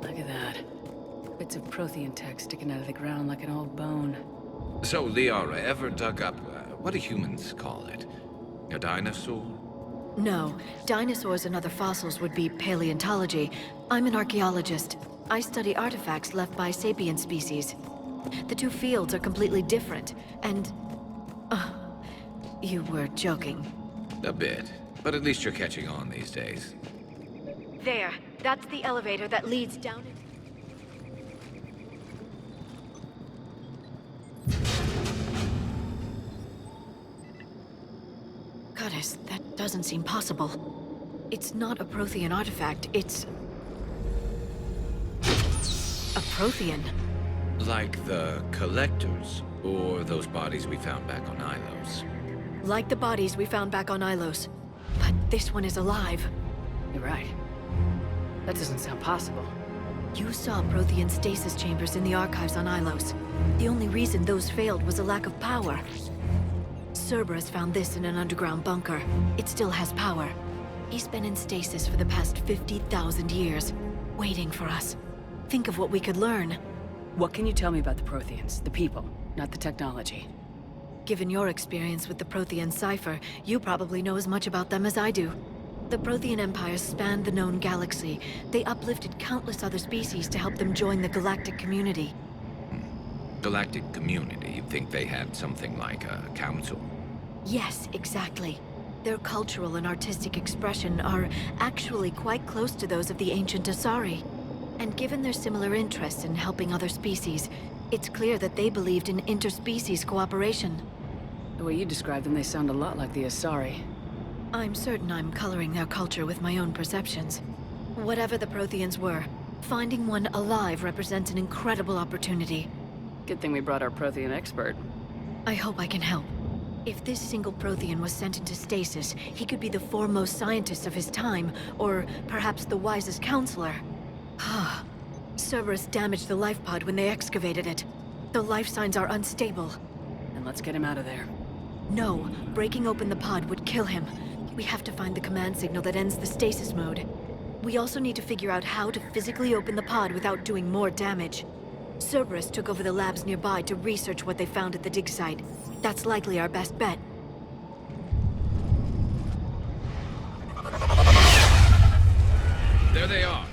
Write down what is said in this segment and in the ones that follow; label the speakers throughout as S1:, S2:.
S1: Look at that. Bits of Prothean tech sticking out of the ground like an old bone.
S2: So, Liara ever dug up, what do humans call it? A dinosaur?
S3: No. Dinosaurs and other fossils would be paleontology. I'm an archaeologist. I study artifacts left by sapient species. The two fields are completely different, and... you were joking.
S2: A bit. But at least you're catching on these days.
S3: There. That's the elevator that leads down into... Goddess, that doesn't seem possible. It's not a Prothean artifact, it's... a Prothean.
S2: Like the Collectors, or those bodies we found back on Ilos.
S3: Like the bodies we found back on Ilos. But this one is alive.
S1: You're right. That doesn't sound possible.
S3: You saw Prothean stasis chambers in the archives on Ilos. The only reason those failed was a lack of power. Cerberus found this in an underground bunker. It still has power. He's been in stasis for the past 50,000 years, waiting for us. Think of what we could learn.
S1: What can you tell me about the Protheans, the people, not the technology?
S3: Given your experience with the Prothean cipher, you probably know as much about them as I do. The Prothean Empire spanned the known galaxy. They uplifted countless other species to help them join the galactic community.
S2: Galactic community? You'd think they had something like a council?
S3: Yes, exactly. Their cultural and artistic expression are actually quite close to those of the ancient Asari. And given their similar interests in helping other species, it's clear that they believed in interspecies cooperation.
S1: The way you describe them, they sound a lot like the Asari.
S3: I'm certain I'm coloring their culture with my own perceptions. Whatever the Protheans were, finding one alive represents an incredible opportunity.
S1: Good thing we brought our Prothean expert.
S3: I hope I can help. If this single Prothean was sent into stasis, he could be the foremost scientist of his time, or perhaps the wisest counselor. Cerberus damaged the life pod when they excavated it. The life signs are unstable.
S1: Then let's get him out of there.
S3: No, breaking open the pod would kill him. We have to find the command signal that ends the stasis mode. We also need to figure out how to physically open the pod without doing more damage. Cerberus took over the labs nearby to research what they found at the dig site. That's likely our best bet.
S2: There they are.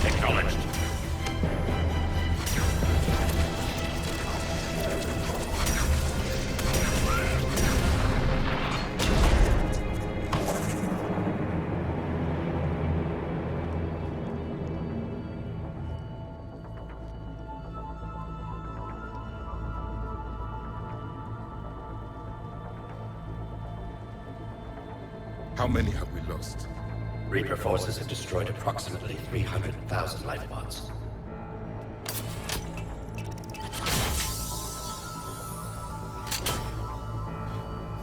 S4: Acknowledged.
S5: How many have we lost?
S4: Reaper forces have destroyed approximately 300,000 life pods.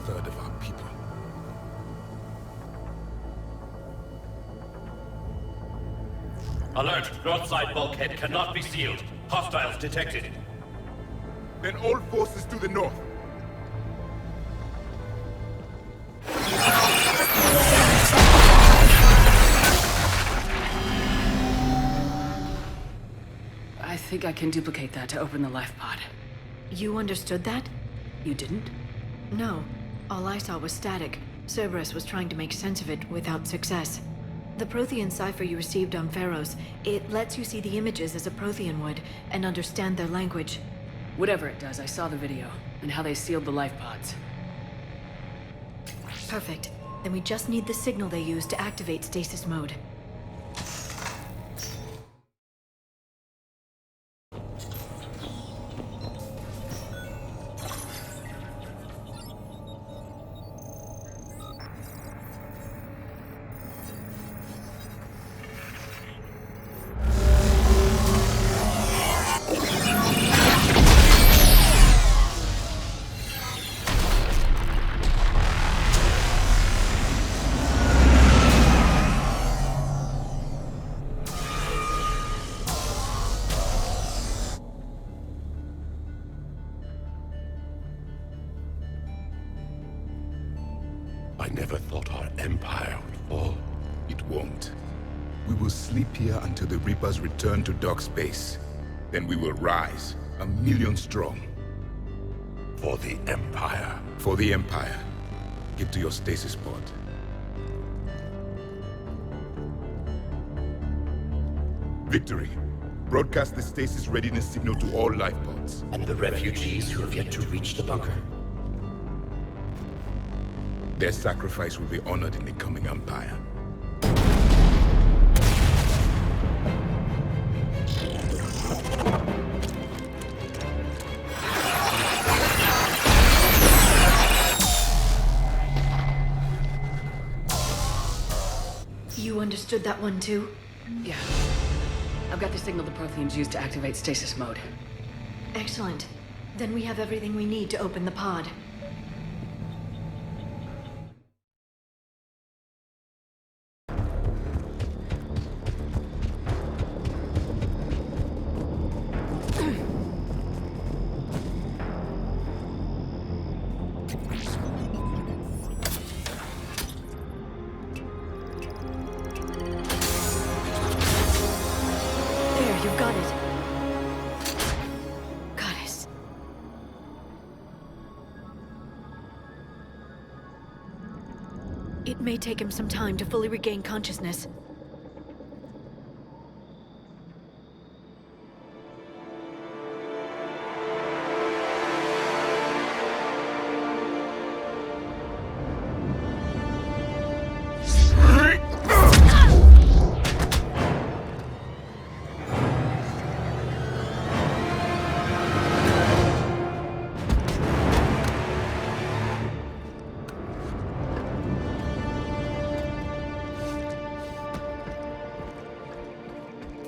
S5: Third of our people.
S4: Alert! North side bulkhead cannot be sealed. Hostiles detected.
S5: Then all forces to the north.
S1: I think I can duplicate that to open the life pod.
S3: You understood that?
S1: You didn't?
S3: No. All I saw was static. Cerberus was trying to make sense of it without success. The Prothean cipher you received on Pharaohs, it lets you see the images as a Prothean would, and understand their language.
S1: Whatever it does, I saw the video, and how they sealed the life pods.
S3: Perfect. Then we just need the signal they use to activate stasis mode.
S5: I never thought our empire would fall. It won't. We will sleep here until the Reapers return to dark space. Then we will rise, 1,000,000 strong.
S4: For the Empire.
S5: For the Empire. Get to your stasis pod. Victory. Broadcast the stasis readiness signal to all life pods.
S4: And the refugees who have yet to reach the bunker.
S5: Their sacrifice will be honored in the coming Empire.
S3: You understood that one too?
S1: Yeah. I've got the signal the Protheans use to activate stasis mode.
S3: Excellent. Then we have everything we need to open the pod. You've got it. Goddess. It may take him some time to fully regain consciousness.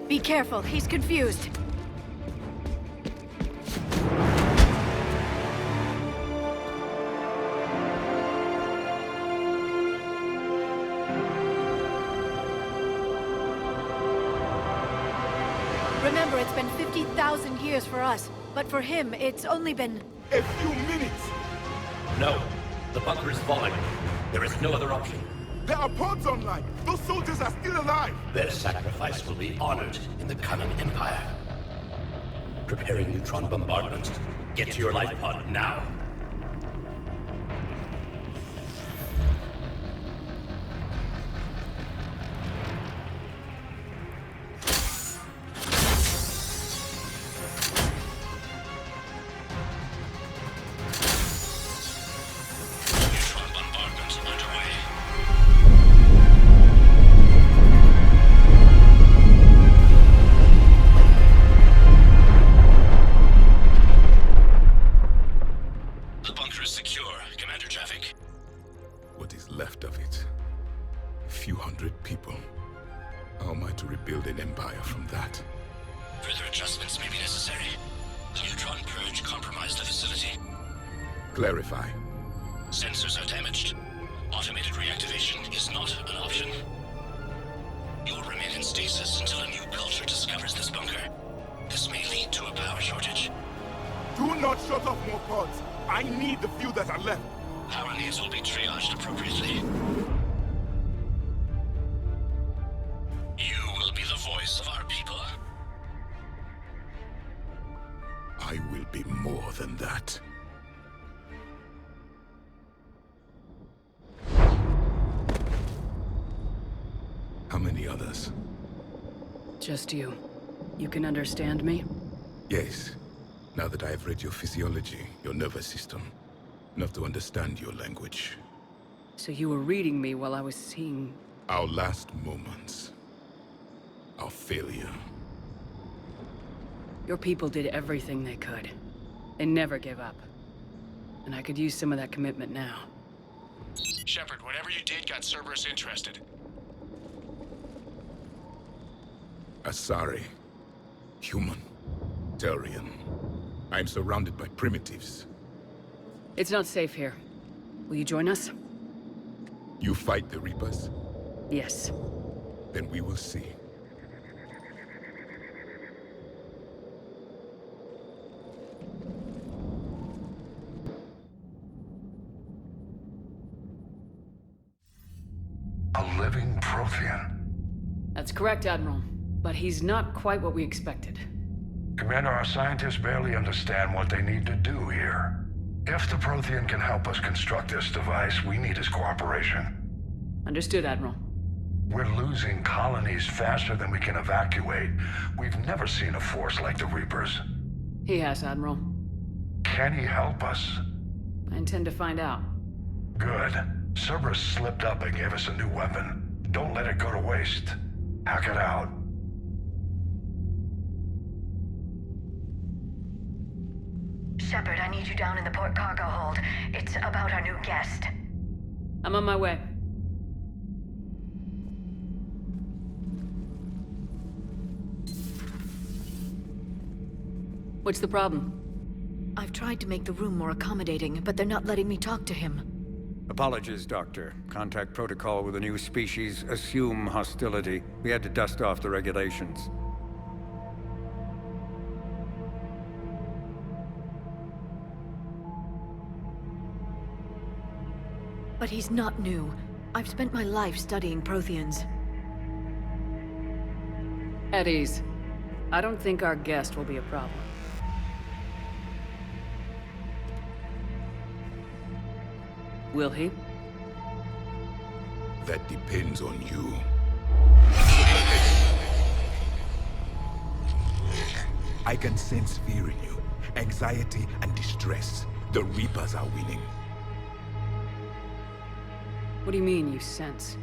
S3: Be careful, he's confused. Remember, it's been 50,000 years for us, but for him, it's only been...
S5: A few minutes!
S4: No. The bunker is falling. There is no other option.
S5: There are pods online! Those soldiers are still alive!
S4: Their sacrifice will be honored in the coming Empire. Preparing neutron bombardment. Get to your life pod now. Neutron bombardment underway. The bunker is secure, Commander Traffic.
S5: What is left of it? A few hundred people. How am I to rebuild an empire from that?
S4: Further adjustments may be necessary. The neutron purge compromised the facility.
S5: Clarify.
S4: Sensors are damaged. Automated reactivation is not an option. You will remain in stasis until a new culture discovers this bunker. This may lead to a power shortage.
S5: Do not shut off more pods! I need the few that are left!
S4: Power needs will be triaged appropriately. You will be the voice of our people.
S5: I will be more than that. How
S1: Just you. You can understand me?
S5: Yes. Now that I have read your physiology, your nervous system, enough to understand your language.
S1: So you were reading me while I was seeing...
S5: Our last moments. Our failure.
S1: Your people did everything they could. They never gave up. And I could use some of that commitment now.
S6: Shepard, whatever you did got Cerberus interested.
S5: Asari. Human. Turian. I am surrounded by primitives.
S1: It's not safe here. Will you join us?
S5: You fight the Reapers?
S1: Yes.
S5: Then we will see.
S7: A living Prothean.
S1: That's correct, Admiral. But he's not quite what we expected.
S7: Commander, our scientists barely understand what they need to do here. If the Prothean can help us construct this device, we need his cooperation.
S1: Understood, Admiral.
S7: We're losing colonies faster than we can evacuate. We've never seen a force like the Reapers.
S1: He has, Admiral.
S7: Can he help us?
S1: I intend to find out.
S7: Good. Cerberus slipped up and gave us a new weapon. Don't let it go to waste. Hack it out.
S3: Shepard, I need you down in the port cargo hold. It's about our new guest.
S1: I'm on my way. What's the problem?
S3: I've tried to make the room more accommodating, but they're not letting me talk to him.
S8: Apologies, Doctor. Contact protocol with a new species. Assume hostility. We had to dust off the regulations.
S3: But he's not new. I've spent my life studying Protheans.
S1: At ease. I don't think our guest will be a problem. Will he?
S5: That depends on you. I can sense fear in you, anxiety and distress. The Reapers are winning.
S1: What do you mean, you sense?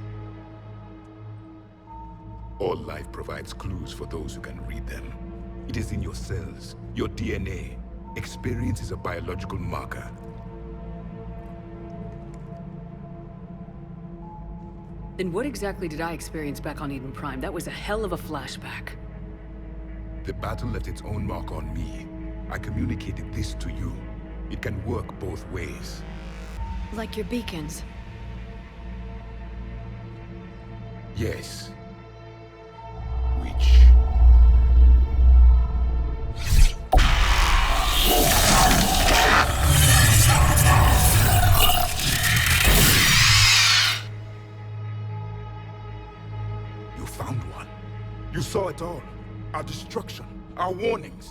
S5: All life provides clues for those who can read them. It is in your cells, your DNA. Experience is a biological marker.
S1: Then what exactly did I experience back on Eden Prime? That was a hell of a flashback.
S5: The battle left its own mark on me. I communicated this to you. It can work both ways.
S3: Like your beacons.
S5: Yes. Which... You found one. You saw it all. Our destruction, our warnings.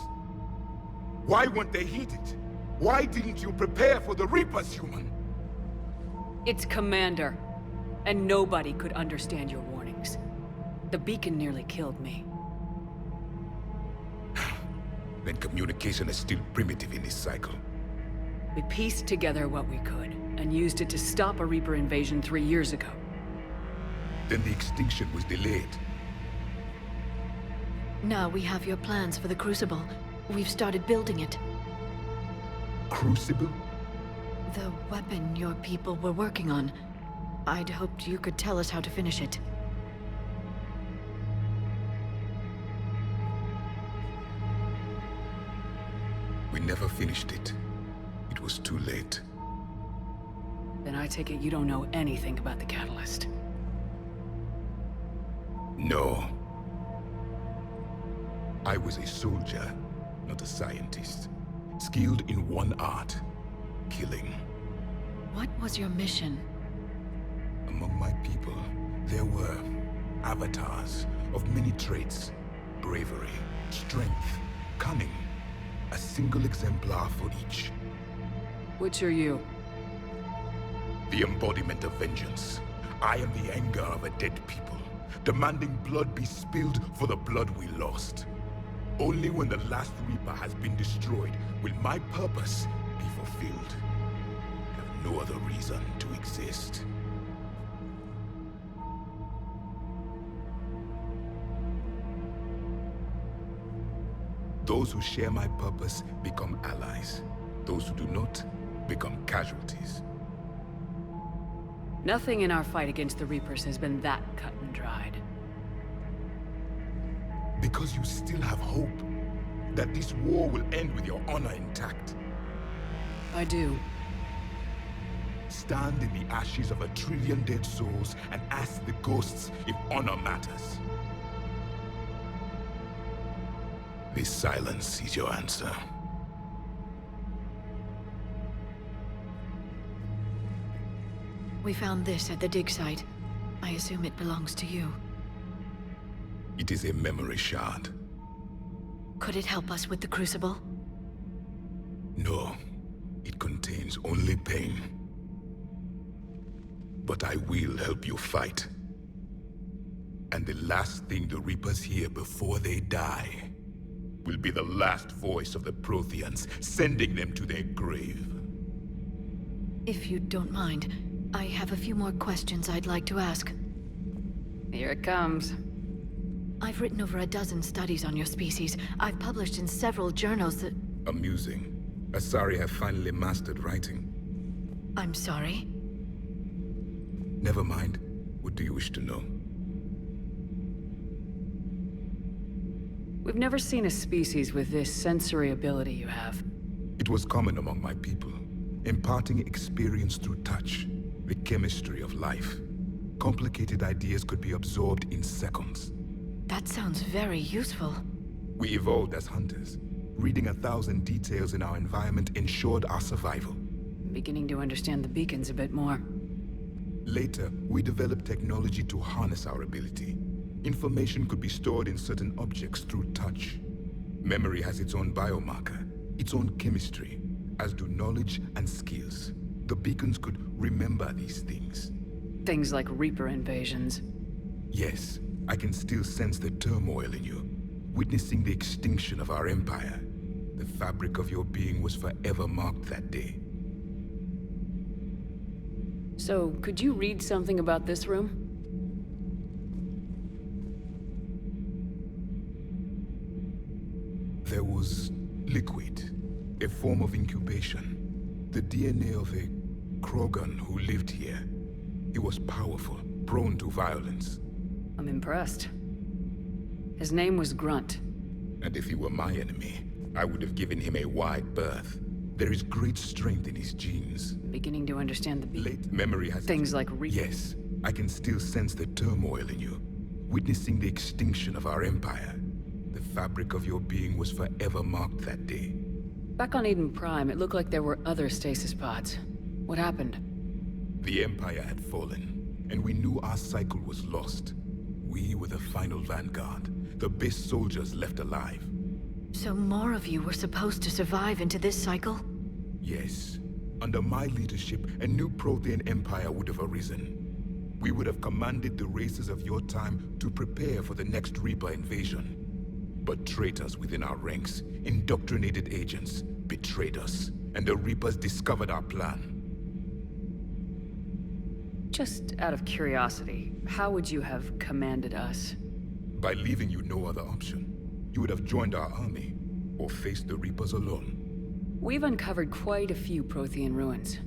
S5: Why weren't they heeded? Why didn't you prepare for the Reapers, human?
S1: It's Commander. And nobody could understand your warnings. The beacon nearly killed me.
S5: Then communication is still primitive in this cycle.
S1: We pieced together what we could, and used it to stop a Reaper invasion 3 years ago.
S5: Then the extinction was delayed.
S3: Now we have your plans for the Crucible. We've started building it.
S5: Crucible?
S3: The weapon your people were working on. I'd hoped you could tell us how to finish it.
S5: We never finished it. It was too late.
S1: Then I take it you don't know anything about the catalyst.
S5: No. I was a soldier, not a scientist. Skilled in one art, killing.
S3: What was your mission?
S5: Among my people, there were avatars of many traits. Bravery, strength, cunning. A single exemplar for each.
S1: Which are you?
S5: The embodiment of vengeance. I am the anger of a dead people. demanding blood be spilled for the blood we lost. Only when the last Reaper has been destroyed will my purpose be fulfilled. I have no other reason to exist. Those who share my purpose become allies. Those who do not become casualties.
S1: Nothing in our fight against the Reapers has been that cut and dried.
S5: Because you still have hope that this war will end with your honor intact.
S1: I do.
S5: Stand in the ashes of 1 trillion dead souls and ask the ghosts if honor matters. This silence is your answer.
S3: We found this at the dig site. I assume it belongs to you.
S5: It is a memory shard.
S3: Could it help us with the Crucible?
S5: No, it contains only pain. But I will help you fight. And the last thing the Reapers hear before they die will be the last voice of the Protheans, sending them to their grave.
S3: If you don't mind, I have a few more questions I'd like to ask.
S1: Here it comes.
S3: I've written over a dozen studies on your species. I've published in several journals that...
S5: Amusing. Asari have finally mastered writing.
S3: I'm sorry?
S5: Never mind. What do you wish to know?
S1: We've never seen a species with this sensory ability you have.
S5: It was common among my people, imparting experience through touch, the chemistry of life. Complicated ideas could be absorbed in seconds.
S3: That sounds very useful.
S5: We evolved as hunters. Reading 1,000 details in our environment ensured our survival.
S1: I'm beginning to understand the beacons a bit more.
S5: Later, we developed technology to harness our ability. Information could be stored in certain objects through touch. Memory has its own biomarker, its own chemistry, as do knowledge and skills. The beacons could remember these things.
S1: Things like Reaper invasions.
S5: Yes, I can still sense the turmoil in you, witnessing the extinction of our empire. The fabric of your being was forever marked that day.
S1: So, could you read something about this room?
S5: There was liquid, a form of incubation. The DNA of a Krogan who lived here. He was powerful, prone to violence.
S1: I'm impressed. His name was Grunt.
S5: And if he were my enemy, I would have given him a wide berth. There is great strength in his genes.
S1: I'm beginning to understand the
S5: Late memory has...
S1: Things like Reaper.
S5: Yes, I can still sense the turmoil in you, witnessing the extinction of our empire. The fabric of your being was forever marked that day.
S1: Back on Eden Prime, it looked like there were other stasis pods. What happened?
S5: The Empire had fallen, and we knew our cycle was lost. We were the final vanguard, the best soldiers left alive.
S3: So more of you were supposed to survive into this cycle?
S5: Yes. Under my leadership, a new Prothean empire would have arisen. We would have commanded the races of your time to prepare for the next Reaper invasion. But traitors within our ranks, indoctrinated agents, betrayed us, and the Reapers discovered our plan.
S1: Just out of curiosity, how would you have commanded us?
S5: By leaving you no other option. You would have joined our army, or faced the Reapers alone.
S1: We've uncovered quite a few Prothean ruins.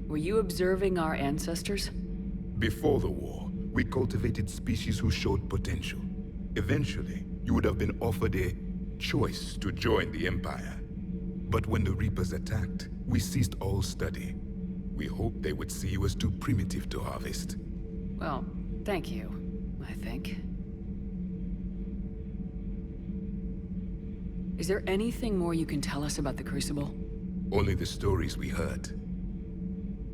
S1: Were you observing our ancestors?
S5: Before the war, we cultivated species who showed potential. Eventually, you would have been offered a choice to join the Empire. But when the Reapers attacked, we ceased all study. We hoped they would see you as too primitive to harvest.
S1: Well, thank you, I think. Is there anything more you can tell us about the Crucible?
S5: Only the stories we heard.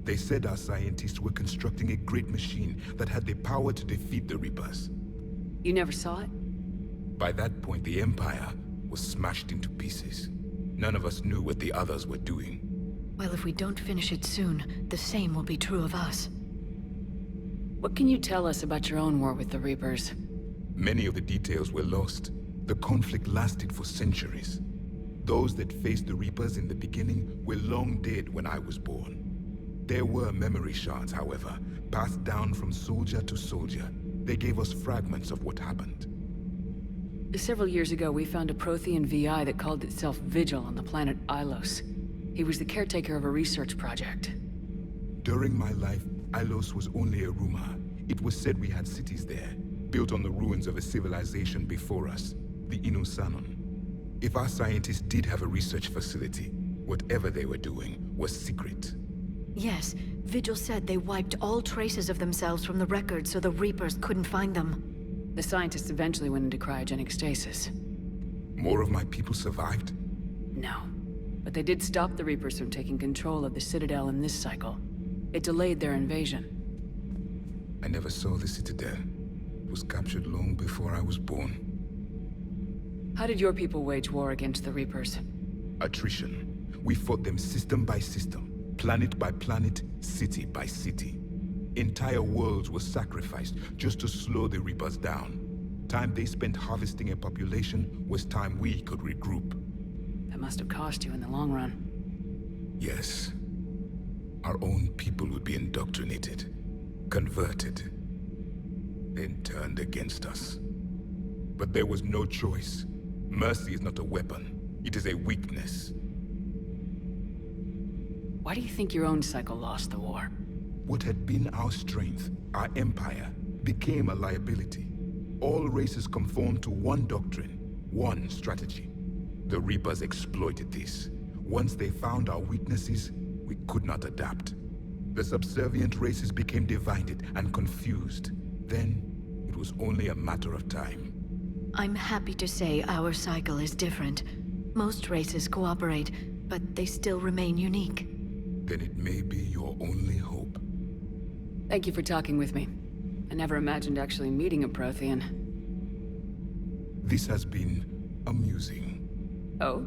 S5: They said our scientists were constructing a great machine that had the power to defeat the Reapers.
S1: You never saw it?
S5: By that point, the Empire was smashed into pieces. None of us knew what the others were doing.
S3: Well, if we don't finish it soon, the same will be true of us.
S1: What can you tell us about your own war with the Reapers?
S5: Many of the details were lost. The conflict lasted for centuries. Those that faced the Reapers in the beginning were long dead when I was born. There were memory shards, however, passed down from soldier to soldier. They gave us fragments of what happened.
S1: Several years ago, we found a Prothean VI that called itself Vigil on the planet Ilos. He was the caretaker of a research project.
S5: During my life, Ilos was only a rumor. It was said we had cities there, built on the ruins of a civilization before us, the Inusanon. If our scientists did have a research facility, whatever they were doing was secret.
S3: Yes, Vigil said they wiped all traces of themselves from the records so the Reapers couldn't find them.
S1: The scientists eventually went into cryogenic stasis.
S5: More of my people survived?
S1: No. But they did stop the Reapers from taking control of the Citadel in this cycle. It delayed their invasion.
S5: I never saw the Citadel. It was captured long before I was born.
S1: How did your people wage war against the Reapers?
S5: Attrition. We fought them system by system, planet by planet, city by city. Entire worlds were sacrificed just to slow the Reapers down. Time they spent harvesting a population was time we could regroup.
S1: That must have cost you in the long run.
S5: Yes. Our own people would be indoctrinated, converted, then turned against us. But there was no choice. Mercy is not a weapon. It is a weakness.
S1: Why do you think your own cycle lost the war?
S5: What had been our strength, our empire, became a liability. All races conformed to one doctrine, one strategy. The Reapers exploited this. Once they found our weaknesses, we could not adapt. The subservient races became divided and confused. Then, it was only a matter of time.
S3: I'm happy to say our cycle is different. Most races cooperate, but they still remain unique.
S5: Then it may be your only hope.
S1: Thank you for talking with me. I never imagined actually meeting a Prothean.
S5: This has been amusing.
S1: Oh?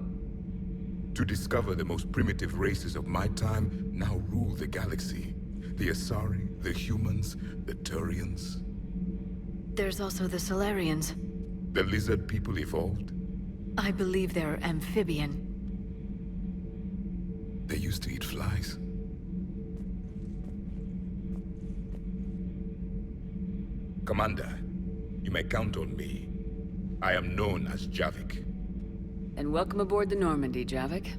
S5: To discover the most primitive races of my time now rule the galaxy. The Asari, the humans, the Turians.
S3: There's also the Solarians.
S5: The lizard people evolved.
S3: I believe they're amphibian.
S5: They used to eat flies. Commander, you may count on me. I am known as Javik.
S1: And welcome aboard the Normandy, Javik.